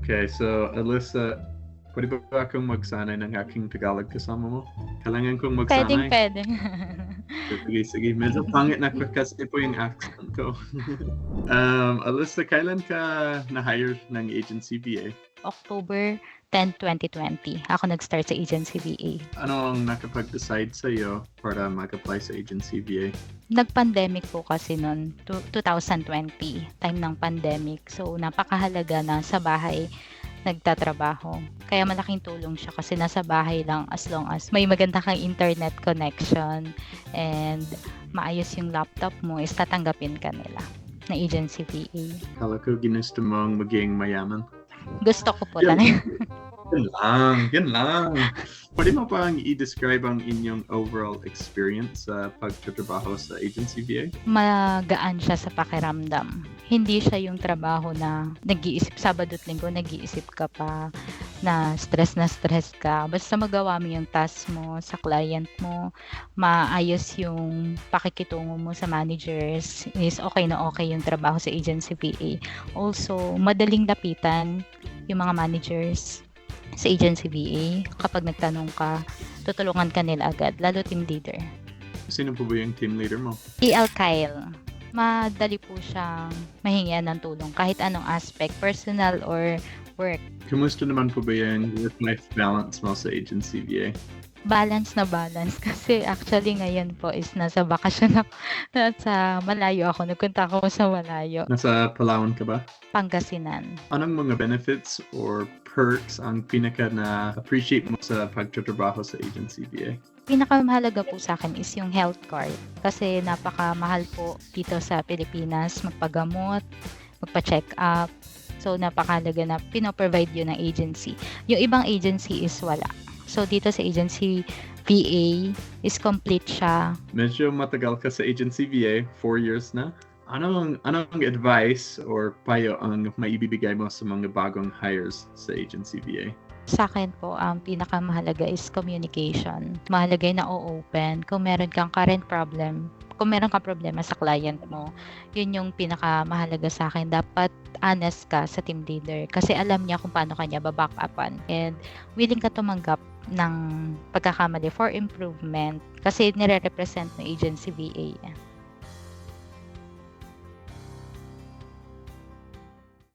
Okay, so Alyssa, pwede ba akong magsanay ng aking Tagalog kasama mo? Kailangan kong magsanay. Puwedeng-puwede. Sige. Medyo pangit na kasi po yung accent ko. Alyssa, kailan ka na-hire ng agency VA? October 10, 2020, ako nag-start sa agency VA. Ano ang nakapag-decide sa'yo para mag-apply sa agency VA? Nag-pandemic po kasi noon, 2020, time ng pandemic. So, napakahalaga na sa bahay nagtatrabaho. Kaya malaking tulong siya kasi nasa bahay lang as long as may maganda kang internet connection and maayos yung laptop mo, is tatanggapin ka nila na agency VA. Kala ko ginusto mong maging mayaman. Gusto ko po Yun. talaga. Yan lang. Pwede mo bang i-describe ang inyong overall experience sa pagtatrabaho sa agency VA? Magaan siya sa pakiramdam. Hindi siya yung trabaho na nag-iisip, Sabado at Linggo, nag-iisip ka pa na stress ka. Basta magawa mo yung task mo sa client mo, maayos yung pakikitungo mo sa managers, is okay na okay yung trabaho sa agency VA. Also, madaling lapitan yung mga managers sa agency VA. Kapag nagtanong ka, tutulungan ka nila agad, lalo team leader. Sino po ba yung team leader mo? EL Kyle. Madali po siyang mahingian ng tulong kahit anong aspect, personal or work. Kumusta naman po ba yung work-life balance mo sa agency VA? Balance kasi actually ngayon po is nasa bakasyon ako. Nasa malayo ako. Nagpunta ako sa malayo. Nasa Palawan ka ba? Pangasinan. Anong mga benefits or perks ang pinaka na-appreciate mo sa pagtatrabaho sa agency VA? Pinakamahalaga po sa akin is yung health card. Kasi napakamahal po dito sa Pilipinas magpagamot, magpa-check up. So napakahalaga na pinoprovide yun ng agency. Yung ibang agency is wala. So dito sa agency VA is complete siya. Medyo matagal ka sa agency VA, 4 years na. Anong advice or payo ang maibibigay mo sa mga bagong hires sa agency VA? Sa akin po, ang pinakamahalaga is communication. Mahalaga na o-open. Kung meron kang current problem, kung meron kang problema sa client mo, yun yung pinakamahalaga sa akin. Dapat honest ka sa team leader kasi alam niya kung paano kanya baback upan. And willing ka tumanggap ng pagkakamali for improvement kasi nire-represent ng agency VA.